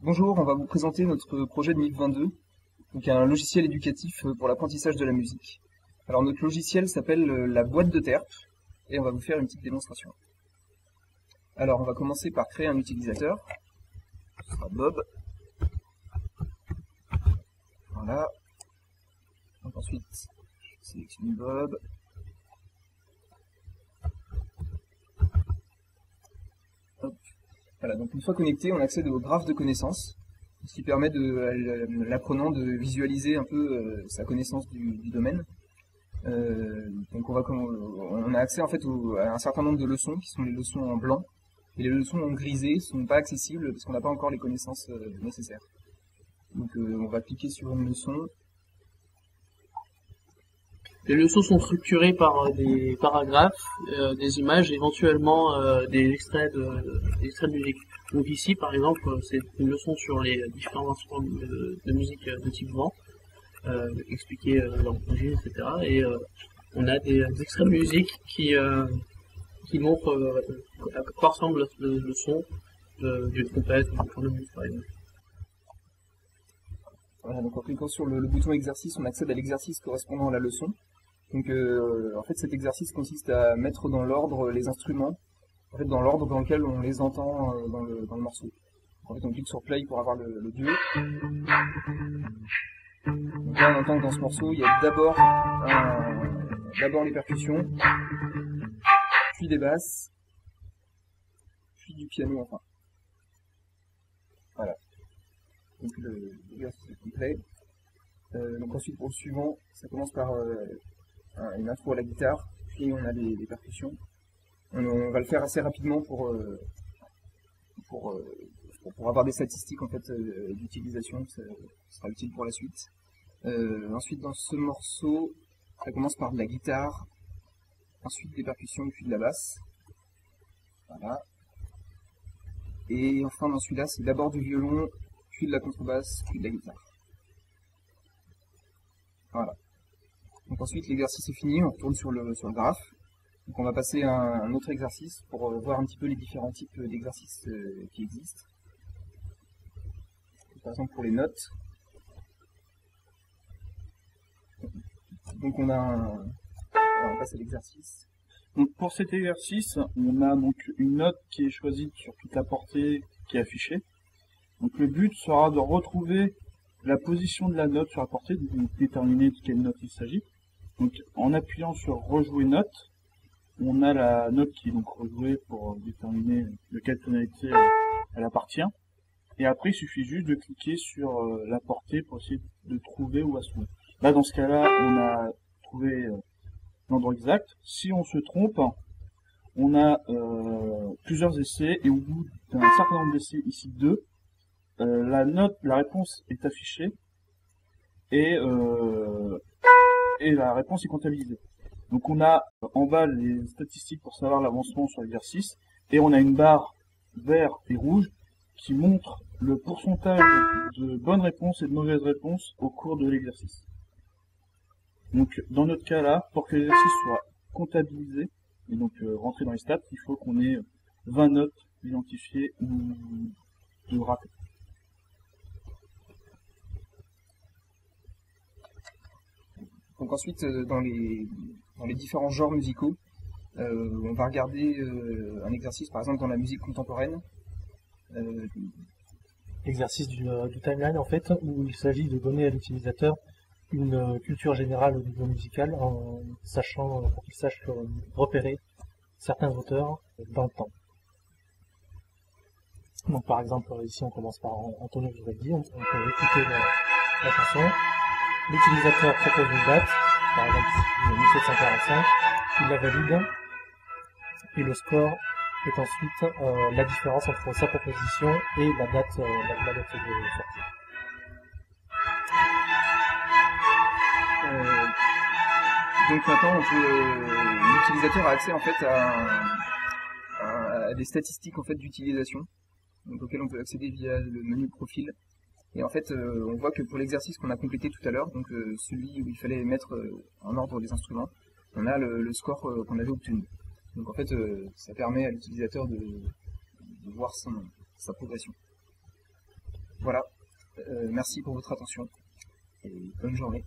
Bonjour, on va vous présenter notre projet de MIF 22, donc un logiciel éducatif pour l'apprentissage de la musique. Alors notre logiciel s'appelle la boîte de Terp et on va vous faire une petite démonstration. Alors on va commencer par créer un utilisateur, ce sera Bob. Voilà. Donc ensuite, je sélectionne Bob. Hop. Voilà, donc une fois connecté, on accède au graphe de connaissances, ce qui permet à l'apprenant de visualiser un peu sa connaissance du domaine. Donc on a accès en fait à un certain nombre de leçons qui sont les leçons en blanc, et les leçons en grisé sont pas accessibles parce qu'on n'a pas encore les connaissances nécessaires. Donc on va cliquer sur une leçon. Les leçons sont structurées par des paragraphes, des images, éventuellement des extraits de musique. Donc ici, par exemple, c'est une leçon sur les différents instruments de musique de type vent, expliquer leur projet, etc. Et on a des extraits de musique qui montrent à quoi ressemble le son d'une trompette ou d'une cornemuse, par exemple. Voilà, donc en cliquant sur le bouton exercice, on accède à l'exercice correspondant à la leçon. Donc en fait cet exercice consiste à mettre dans l'ordre les instruments, en fait dans l'ordre dans lequel on les entend dans le morceau. En fait on clique sur play pour avoir l'audio. Donc là on entend que dans ce morceau il y a d'abord les percussions, puis des basses, puis du piano enfin. Voilà. Donc l'exercice est complet. Donc ensuite pour le suivant, ça commence par une intro à la guitare, puis on a les percussions. On va le faire assez rapidement pour avoir des statistiques en fait d'utilisation, ça sera utile pour la suite. Ensuite dans ce morceau, ça commence par de la guitare, ensuite des percussions, puis de la basse. Voilà. Et enfin dans celui-là, c'est d'abord du violon, puis de la contrebasse, puis de la guitare. Voilà. Donc ensuite l'exercice est fini, on retourne sur le graphe. Donc on va passer à un autre exercice pour voir un petit peu les différents types d'exercices qui existent. Par exemple pour les notes. Donc on passe à l'exercice. Donc pour cet exercice, on a donc une note qui est choisie sur toute la portée qui est affichée. Donc le but sera de retrouver la position de la note sur la portée, donc déterminer de quelle note il s'agit. Donc en appuyant sur rejouer note, on a la note qui est donc rejouée pour déterminer de quelle tonalité elle appartient. Et après il suffit juste de cliquer sur la portée pour essayer de trouver où elle se trouve. Là dans ce cas-là, on a trouvé l'endroit exact. Si on se trompe, on a plusieurs essais et au bout d'un certain nombre d'essais, ici 2, la réponse est affichée et la réponse est comptabilisée. Donc on a en bas les statistiques pour savoir l'avancement sur l'exercice et on a une barre vert et rouge qui montre le pourcentage de bonnes réponses et de mauvaises réponses au cours de l'exercice. Donc dans notre cas là, pour que l'exercice soit comptabilisé et donc rentré dans les stats, il faut qu'on ait 20 notes identifiées ou de ratées. Donc ensuite, dans les différents genres musicaux, on va regarder un exercice, par exemple dans la musique contemporaine. L'exercice du timeline, en fait, où il s'agit de donner à l'utilisateur une culture générale au niveau musical, en sachant, pour qu'il sache repérer certains auteurs dans le temps. Donc par exemple, ici on commence par Antonio Vivaldi, on peut écouter la chanson. L'utilisateur propose une date, par exemple 1745, il la valide, et le score est ensuite la différence entre sa proposition et la date de sortie. Donc maintenant, l'utilisateur a accès en fait à des statistiques en fait d'utilisation, auxquelles on peut accéder via le menu profil. Et en fait, on voit que pour l'exercice qu'on a complété tout à l'heure, donc celui où il fallait mettre en ordre les instruments, on a le score qu'on avait obtenu. Donc en fait, ça permet à l'utilisateur de voir sa progression. Merci pour votre attention et bonne journée.